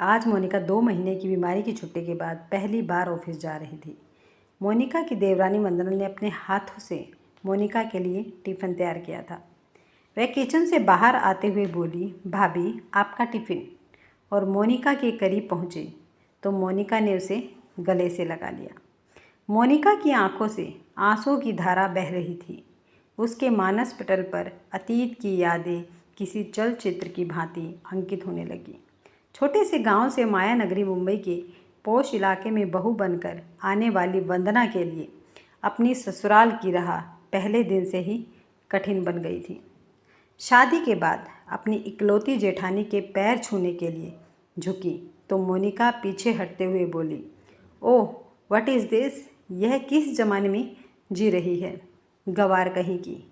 आज मोनिका 2 महीने की बीमारी की छुट्टी के बाद पहली बार ऑफिस जा रही थी। मोनिका की देवरानी वंदना ने अपने हाथों से मोनिका के लिए टिफ़िन तैयार किया था। वह किचन से बाहर आते हुए बोली, भाभी आपका टिफ़िन। और मोनिका के करीब पहुँची तो मोनिका ने उसे गले से लगा लिया। मोनिका की आंखों से आंसुओं की धारा बह रही थी। उसके मानस पटल पर अतीत की यादें किसी चलचित्र की भांति अंकित होने लगी। छोटे से गांव से माया नगरी मुंबई के पोश इलाके में बहू बनकर आने वाली वंदना के लिए अपनी ससुराल की राह पहले दिन से ही कठिन बन गई थी। शादी के बाद अपनी इकलौती जेठानी के पैर छूने के लिए झुकी तो मोनिका पीछे हटते हुए बोली, ओह व्हाट इज़ दिस, यह किस ज़माने में जी रही है, गवार कहीं की।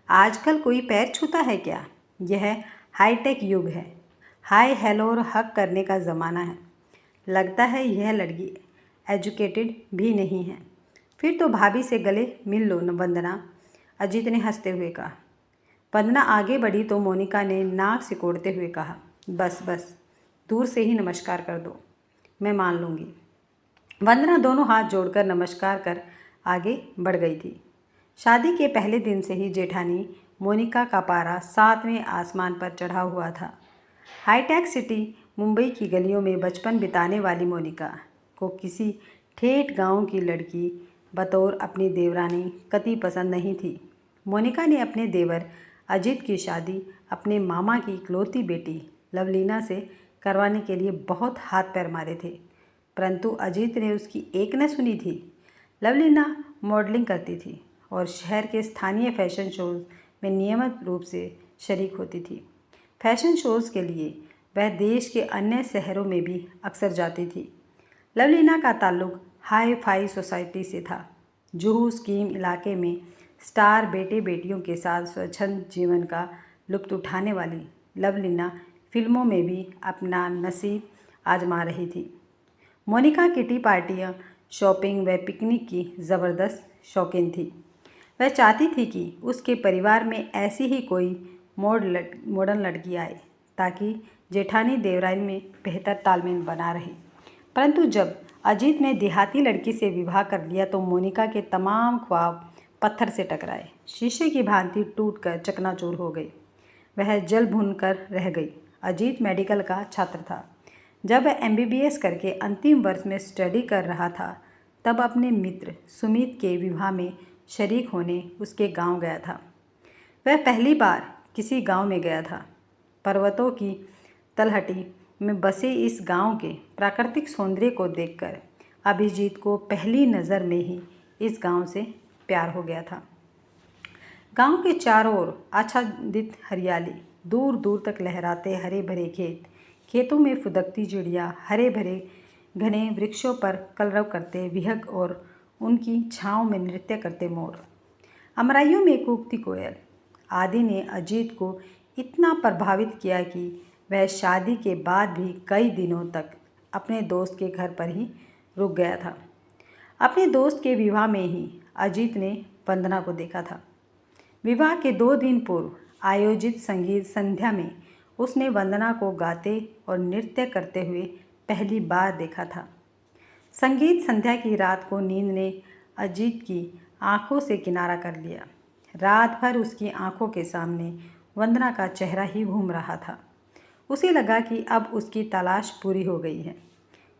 आजकल कोई पैर छूता है क्या? यह हाईटेक युग है। हाय हेलो और हक करने का ज़माना है। लगता है यह लड़की एजुकेटेड भी नहीं है। फिर तो भाभी से गले मिल लो न वंदना, अजीत ने हंसते हुए कहा। वंदना आगे बढ़ी तो मोनिका ने नाक सिकोड़ते हुए कहा, बस बस दूर से ही नमस्कार कर दो, मैं मान लूँगी। वंदना दोनों हाथ जोड़कर नमस्कार कर आगे बढ़ गई थी। शादी के पहले दिन से ही जेठानी मोनिका का पारा 7वें आसमान पर चढ़ा हुआ था। हाईटेक सिटी मुंबई की गलियों में बचपन बिताने वाली मोनिका को किसी ठेठ गांव की लड़की बतौर अपनी देवरानी कतई पसंद नहीं थी। मोनिका ने अपने देवर अजीत की शादी अपने मामा की इकलौती बेटी लवलीना से करवाने के लिए बहुत हाथ पैर मारे थे, परंतु अजीत ने उसकी एक न सुनी थी। लवलीना मॉडलिंग करती थी और शहर के स्थानीय फैशन शोज में नियमित रूप से शरीक होती थी। फैशन शोज़ के लिए वह देश के अन्य शहरों में भी अक्सर जाती थी। लवलीना का ताल्लुक हाई फाई सोसाइटी से था। जुहू स्कीम इलाके में स्टार बेटे बेटियों के साथ स्वच्छंद जीवन का लुत्फ़ उठाने वाली लवलीना फिल्मों में भी अपना नसीब आजमा रही थी। मोनिका किटी पार्टियाँ, शॉपिंग व पिकनिक की ज़बरदस्त शौकीन थी। वह चाहती थी कि उसके परिवार में ऐसी ही कोई मॉडर्न लड़की आए ताकि जेठानी देवरानी में बेहतर तालमेल बना रहे। परंतु जब अजीत ने देहाती लड़की से विवाह कर लिया तो मोनिका के तमाम ख्वाब पत्थर से टकराए, शीशे की भांति टूटकर चकनाचूर हो गई। वह जल भुन कर रह गई। अजीत मेडिकल का छात्र था। जब वह MBBS करके अंतिम वर्ष में स्टडी कर रहा था तब अपने मित्र सुमित के विवाह में शरीक होने उसके गांव गया था। वह पहली बार किसी गांव में गया था। पर्वतों की तलहटी में बसे इस गांव के प्राकृतिक सौंदर्य को देखकर अभिजीत को पहली नज़र में ही इस गांव से प्यार हो गया था। गांव के चारों ओर आच्छादित हरियाली, दूर दूर तक लहराते हरे भरे खेत, खेतों में फुदकती चिड़िया, हरे भरे घने वृक्षों पर कलरव करते विहंग और उनकी छाँव में नृत्य करते मोर, अमराइयों में कूकती कोयल आदि ने अजीत को इतना प्रभावित किया कि वह शादी के बाद भी कई दिनों तक अपने दोस्त के घर पर ही रुक गया था। अपने दोस्त के विवाह में ही अजीत ने वंदना को देखा था। विवाह के 2 दिन पूर्व आयोजित संगीत संध्या में उसने वंदना को गाते और नृत्य करते हुए पहली बार देखा था। संगीत संध्या की रात को नींद ने अजीत की आंखों से किनारा कर लिया। रात भर उसकी आंखों के सामने वंदना का चेहरा ही घूम रहा था। उसे लगा कि अब उसकी तलाश पूरी हो गई है।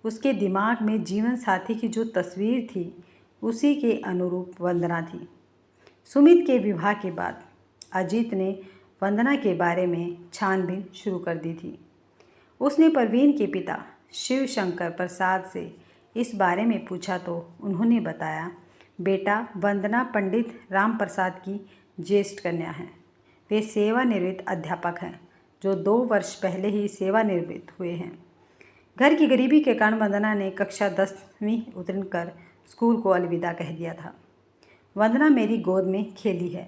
उसके दिमाग में जीवन साथी की जो तस्वीर थी उसी के अनुरूप वंदना थी। सुमित के विवाह के बाद अजीत ने वंदना के बारे में छानबीन शुरू कर दी थी। उसने परवीन के पिता शिव शंकर प्रसाद से इस बारे में पूछा तो उन्होंने बताया, बेटा वंदना पंडित राम प्रसाद की ज्येष्ठ कन्या है। वे सेवानिवृत्त अध्यापक हैं जो 2 वर्ष पहले ही सेवानिवृत्त हुए हैं। घर की गरीबी के कारण वंदना ने कक्षा 10वीं उत्तीर्ण कर स्कूल को अलविदा कह दिया था। वंदना मेरी गोद में खेली है।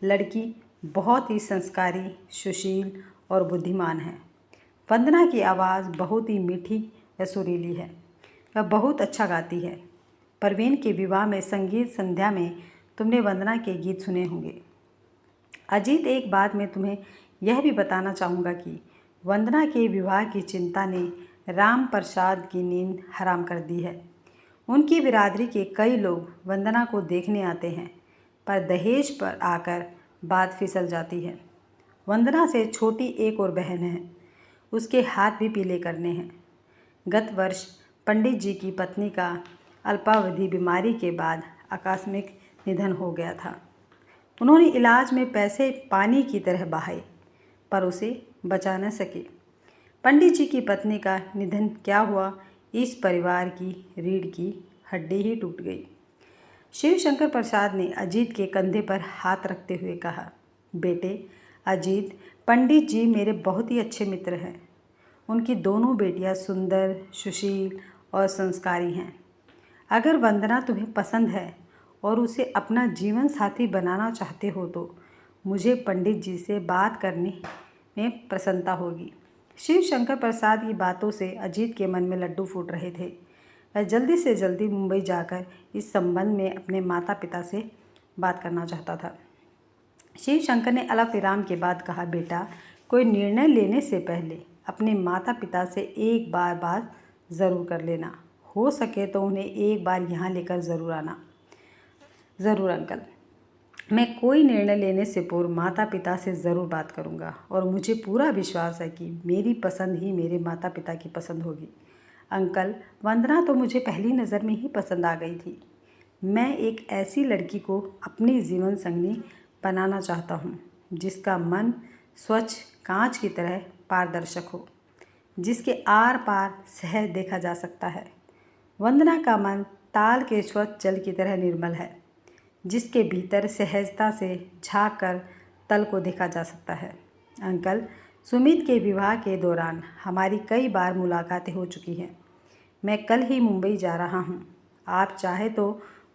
लड़की बहुत ही संस्कारी, सुशील और बुद्धिमान है। वंदना की आवाज़ बहुत ही मीठी व सुरीली है। वह बहुत अच्छा गाती है। परवीन के विवाह में संगीत संध्या में तुमने वंदना के गीत सुने होंगे। अजीत, एक बात मैं तुम्हें यह भी बताना चाहूँगा कि वंदना के विवाह की चिंता ने राम प्रसाद की नींद हराम कर दी है। उनकी बिरादरी के कई लोग वंदना को देखने आते हैं, पर दहेज पर आकर बात फिसल जाती है। वंदना से छोटी एक और बहन है, उसके हाथ भी पीले करने हैं। गत वर्ष पंडित जी की पत्नी का अल्पावधि बीमारी के बाद आकस्मिक निधन हो गया था। उन्होंने इलाज में पैसे पानी की तरह बहाए, पर उसे बचा न सके। पंडित जी की पत्नी का निधन क्या हुआ, इस परिवार की रीढ़ की हड्डी ही टूट गई। शिवशंकर प्रसाद ने अजीत के कंधे पर हाथ रखते हुए कहा, बेटे अजीत, पंडित जी मेरे बहुत ही अच्छे मित्र हैं। उनकी दोनों बेटियां सुंदर, सुशील और संस्कारी हैं। अगर वंदना तुम्हें पसंद है और उसे अपना जीवन साथी बनाना चाहते हो तो मुझे पंडित जी से बात करने में प्रसन्नता होगी। शिवशंकर प्रसाद की बातों से अजीत के मन में लड्डू फूट रहे थे। वह जल्दी से जल्दी मुंबई जाकर इस संबंध में अपने माता पिता से बात करना चाहता था। शिवशंकर ने अल्प विराम के बाद कहा, बेटा कोई निर्णय लेने से पहले अपने माता पिता से एक बार बात ज़रूर कर लेना। हो सके तो उन्हें एक बार यहाँ लेकर ज़रूर आना। ज़रूर अंकल, मैं कोई निर्णय लेने से पूर्व माता पिता से ज़रूर बात करूँगा और मुझे पूरा विश्वास है कि मेरी पसंद ही मेरे माता पिता की पसंद होगी। अंकल, वंदना तो मुझे पहली नज़र में ही पसंद आ गई थी। मैं एक ऐसी लड़की को अपनी जीवन संगनी बनाना चाहता हूँ जिसका मन स्वच्छ कांच की तरह पारदर्शक हो, जिसके आर पार शहर देखा जा सकता है। वंदना का मन ताल के स्वच्छ जल की तरह निर्मल है, जिसके भीतर सहजता से झांक कर तल को देखा जा सकता है। अंकल, सुमित के विवाह के दौरान हमारी कई बार मुलाकातें हो चुकी हैं। मैं कल ही मुंबई जा रहा हूँ। आप चाहे तो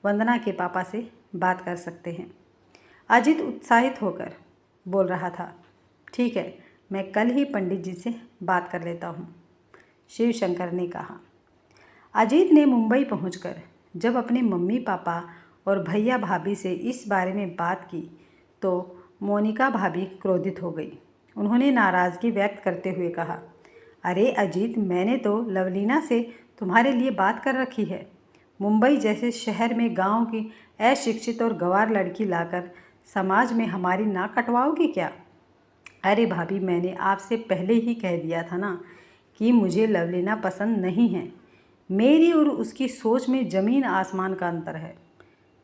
वंदना के पापा से बात कर सकते हैं। अजीत उत्साहित होकर बोल रहा था, ठीक है, मैं कल ही पंडित जी से बात कर लेता हूँ, शिवशंकर ने कहा। अजीत ने मुंबई पहुंचकर जब अपने मम्मी पापा और भैया भाभी से इस बारे में बात की तो मोनिका भाभी क्रोधित हो गई। उन्होंने नाराज़गी व्यक्त करते हुए कहा, अरे अजीत, मैंने तो लवलीना से तुम्हारे लिए बात कर रखी है। मुंबई जैसे शहर में गांव की अशिक्षित और गंवार लड़की लाकर समाज में हमारी नाक कटवाओगी क्या? अरे भाभी, मैंने आपसे पहले ही कह दिया था ना कि मुझे लवलीना पसंद नहीं है। मेरी और उसकी सोच में ज़मीन आसमान का अंतर है।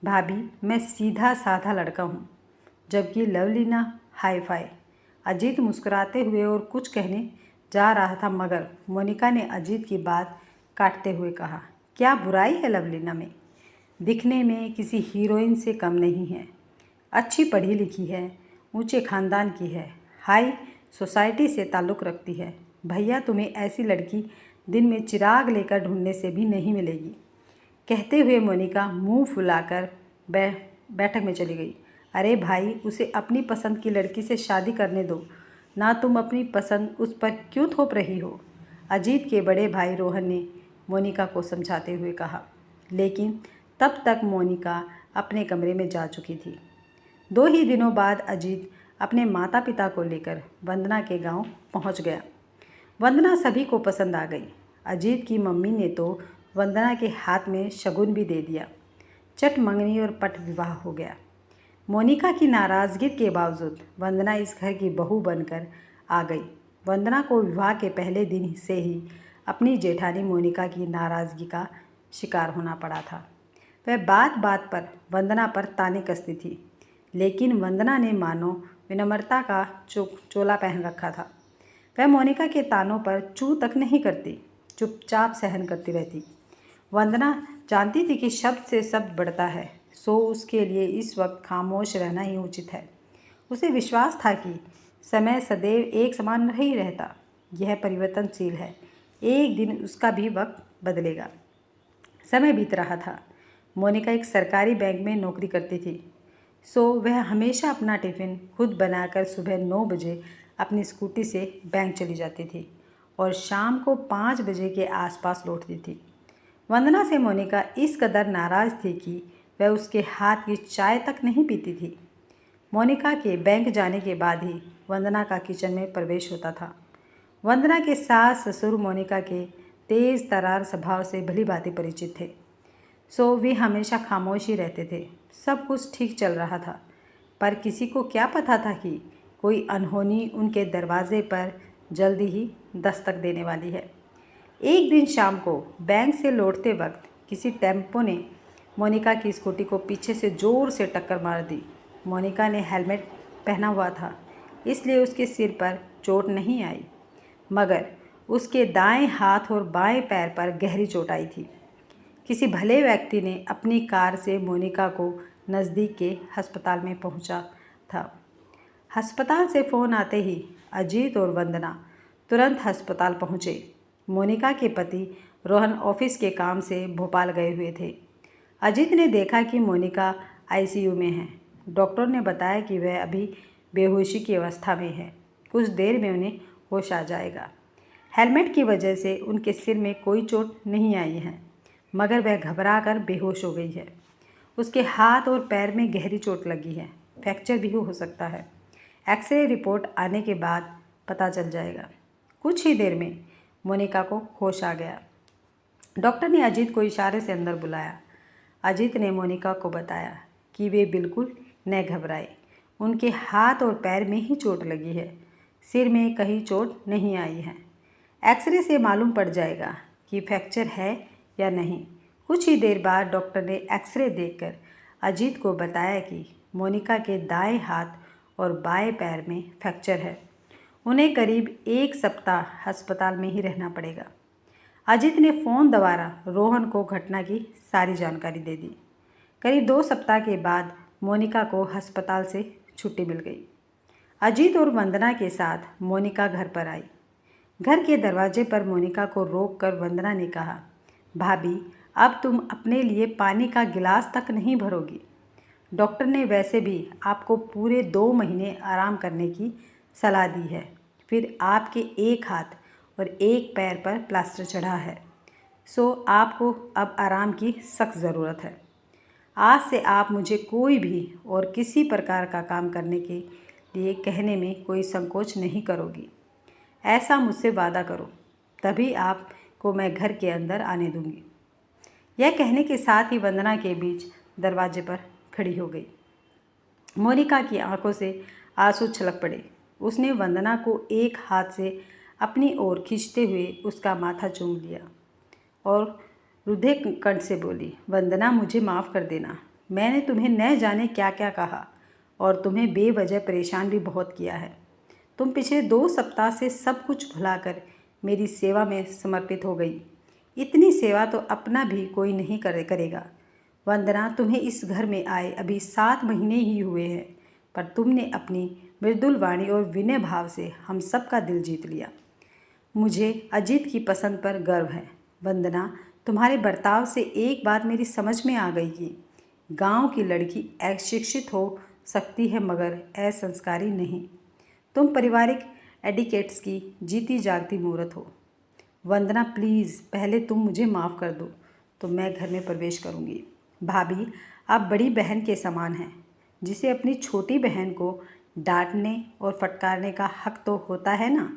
भाभी, मैं सीधा साधा लड़का हूँ, जबकि लवलीना हाई फाई। अजीत मुस्कुराते हुए और कुछ कहने जा रहा था, मगर मोनिका ने अजीत की बात काटते हुए कहा, क्या बुराई है लवलीना में? दिखने में किसी हीरोइन से कम नहीं है। अच्छी पढ़ी लिखी है, ऊंचे खानदान की है, हाई सोसाइटी से ताल्लुक़ रखती है। भैया, तुम्हें ऐसी लड़की दिन में चिराग लेकर ढूंढने से भी नहीं मिलेगी। कहते हुए मोनिका मुंह फुलाकर बैठक में चली गई। अरे भाई, उसे अपनी पसंद की लड़की से शादी करने दो ना, तुम अपनी पसंद उस पर क्यों थोप रही हो? अजीत के बड़े भाई रोहन ने मोनिका को समझाते हुए कहा, लेकिन तब तक मोनिका अपने कमरे में जा चुकी थी। 2 ही दिनों बाद अजीत अपने माता पिता को लेकर वंदना के गांव पहुंच गया। वंदना सभी को पसंद आ गई। अजीत की मम्मी ने तो वंदना के हाथ में शगुन भी दे दिया। चट मंगनी और पट विवाह हो गया। मोनिका की नाराज़गी के बावजूद वंदना इस घर की बहू बनकर आ गई। वंदना को विवाह के पहले दिन से ही अपनी जेठानी मोनिका की नाराज़गी का शिकार होना पड़ा था। वह बात बात पर वंदना पर ताने कसती थी, लेकिन वंदना ने मानो विनम्रता का चोला पहन रखा था। वह मोनिका के तानों पर चू तक नहीं करती, चुपचाप सहन करती रहती। वंदना जानती थी कि शब्द से शब्द बढ़ता है, सो उसके लिए इस वक्त खामोश रहना ही उचित है। उसे विश्वास था कि समय सदैव एक समान नहीं रहता, यह परिवर्तनशील है। एक दिन उसका भी वक्त बदलेगा। समय बीत रहा था। मोनिका एक सरकारी बैंक में नौकरी करती थी, सो वह हमेशा अपना टिफ़िन खुद बनाकर सुबह 9 बजे अपनी स्कूटी से बैंक चली जाती थी और शाम को 5 बजे के आसपास लौटती थी। वंदना से मोनिका इस कदर नाराज़ थी कि वह उसके हाथ की चाय तक नहीं पीती थी। मोनिका के बैंक जाने के बाद ही वंदना का किचन में प्रवेश होता था। वंदना के सास ससुर मोनिका के तेज़ तरार स्वभाव से भली भांति परिचित थे, सो वे हमेशा खामोश ही रहते थे। सब कुछ ठीक चल रहा था, पर किसी को क्या पता था कि कोई अनहोनी उनके दरवाजे पर जल्दी ही दस्तक देने वाली है। एक दिन शाम को बैंक से लौटते वक्त किसी टेम्पो ने मोनिका की स्कूटी को पीछे से ज़ोर से टक्कर मार दी। मोनिका ने हेलमेट पहना हुआ था, इसलिए उसके सिर पर चोट नहीं आई, मगर उसके दाएं हाथ और बाएं पैर पर गहरी चोट आई थी। किसी भले व्यक्ति ने अपनी कार से मोनिका को नज़दीक के अस्पताल में पहुंचा था। अस्पताल से फ़ोन आते ही अजीत और वंदना तुरंत अस्पताल पहुंचे। मोनिका के पति रोहन ऑफिस के काम से भोपाल गए हुए थे। अजीत ने देखा कि मोनिका आईसीयू में है। डॉक्टर ने बताया कि वह अभी बेहोशी की अवस्था में है, कुछ देर में उन्हें होश आ जाएगा। हेलमेट की वजह से उनके सिर में कोई चोट नहीं आई है, मगर वह घबरा कर बेहोश हो गई है। उसके हाथ और पैर में गहरी चोट लगी है, फ्रैक्चर भी हो सकता है। एक्सरे रिपोर्ट आने के बाद पता चल जाएगा। कुछ ही देर में मोनिका को होश आ गया। डॉक्टर ने अजीत को इशारे से अंदर बुलाया। अजीत ने मोनिका को बताया कि वे बिल्कुल न घबराए, उनके हाथ और पैर में ही चोट लगी है, सिर में कहीं चोट नहीं आई है। एक्सरे से मालूम पड़ जाएगा कि फ्रैक्चर है या नहीं। कुछ ही देर बाद डॉक्टर ने एक्सरे देखकर अजीत को बताया कि मोनिका के दाएं हाथ और बाएं पैर में फ्रैक्चर है। उन्हें करीब 1 सप्ताह अस्पताल में ही रहना पड़ेगा। अजीत ने फ़ोन द्वारा रोहन को घटना की सारी जानकारी दे दी। करीब 2 सप्ताह के बाद मोनिका को अस्पताल से छुट्टी मिल गई। अजीत और वंदना के साथ मोनिका घर पर आई। घर के दरवाजे पर मोनिका को रोककर वंदना ने कहा, भाभी, अब तुम अपने लिए पानी का गिलास तक नहीं भरोगी। डॉक्टर ने वैसे भी आपको पूरे 2 महीने आराम करने की सलाह दी है। फिर आपके एक हाथ और एक पैर पर प्लास्टर चढ़ा है, सो आपको अब आराम की सख्त ज़रूरत है। आज से आप मुझे कोई भी और किसी प्रकार का काम करने के लिए कहने में कोई संकोच नहीं करोगी। ऐसा मुझसे वादा करो, तभी आपको मैं घर के अंदर आने दूंगी। यह कहने के साथ ही वंदना के बीच दरवाजे पर खड़ी हो गई। मोनिका की आंखों से आंसू छलक पड़े। उसने वंदना को एक हाथ से अपनी ओर खींचते हुए उसका माथा चूम लिया और रुधे कंठ से बोली, वंदना, मुझे माफ़ कर देना। मैंने तुम्हें न जाने क्या क्या कहा और तुम्हें बेवजह परेशान भी बहुत किया है। तुम पिछले 2 सप्ताह से सब कुछ भुलाकर मेरी सेवा में समर्पित हो गई। इतनी सेवा तो अपना भी कोई नहीं करेगा। वंदना, तुम्हें इस घर में आए अभी 7 महीने ही हुए हैं, पर तुमने अपनी मृदुल वाणी और विनय भाव से हम सब का दिल जीत लिया। मुझे अजीत की पसंद पर गर्व है। वंदना, तुम्हारे बर्ताव से एक बात मेरी समझ में आ गई कि गांव की लड़की अशिक्षित हो सकती है, मगर असंस्कारी नहीं। तुम पारिवारिक एडिकेट्स की जीती जागती मूर्त हो। वंदना, प्लीज़ पहले तुम मुझे माफ़ कर दो तो मैं घर में प्रवेश करूँगी। भाभी, आप बड़ी बहन के समान हैं, जिसे अपनी छोटी बहन को डांटने और फटकारने का हक तो होता है ना।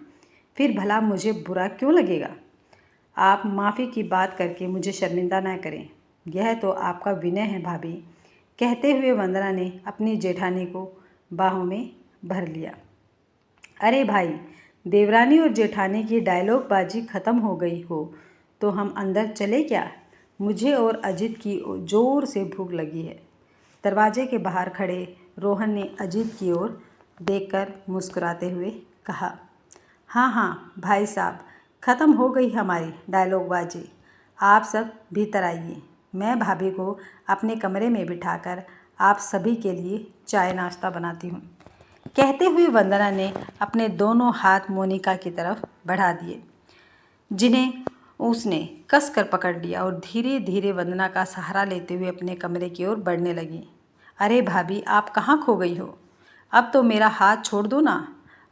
फिर भला मुझे बुरा क्यों लगेगा? आप माफ़ी की बात करके मुझे शर्मिंदा न करें, यह तो आपका विनय है भाभी। कहते हुए वंदना ने अपनी जेठानी को बाहों में भर लिया। अरे भाई, देवरानी और जेठानी की डायलॉग बाजी ख़त्म हो गई हो तो हम अंदर चले क्या? मुझे और अजीत की ज़ोर से भूख लगी है। दरवाजे के बाहर खड़े रोहन ने अजीत की ओर देखकर मुस्कुराते हुए कहा, हाँ हाँ भाई साहब, ख़त्म हो गई हमारी डायलॉग बाजी। आप सब भीतर आइए। मैं भाभी को अपने कमरे में बिठाकर आप सभी के लिए चाय नाश्ता बनाती हूँ। कहते हुए वंदना ने अपने दोनों हाथ मोनिका की तरफ बढ़ा दिए, जिन्हें उसने कसकर पकड़ लिया और धीरे धीरे वंदना का सहारा लेते हुए अपने कमरे की ओर बढ़ने लगी। अरे भाभी, आप कहाँ खो गई हो? अब तो मेरा हाथ छोड़ दो ना।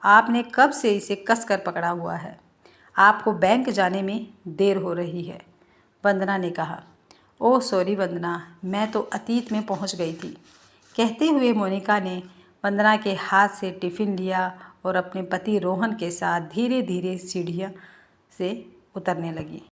आपने कब से इसे कसकर पकड़ा हुआ है। आपको बैंक जाने में देर हो रही है, वंदना ने कहा। ओह सॉरी वंदना, मैं तो अतीत में पहुंच गई थी। कहते हुए मोनिका ने वंदना के हाथ से टिफ़िन लिया और अपने पति रोहन के साथ धीरे धीरे सीढ़ियों से उतरने लगी।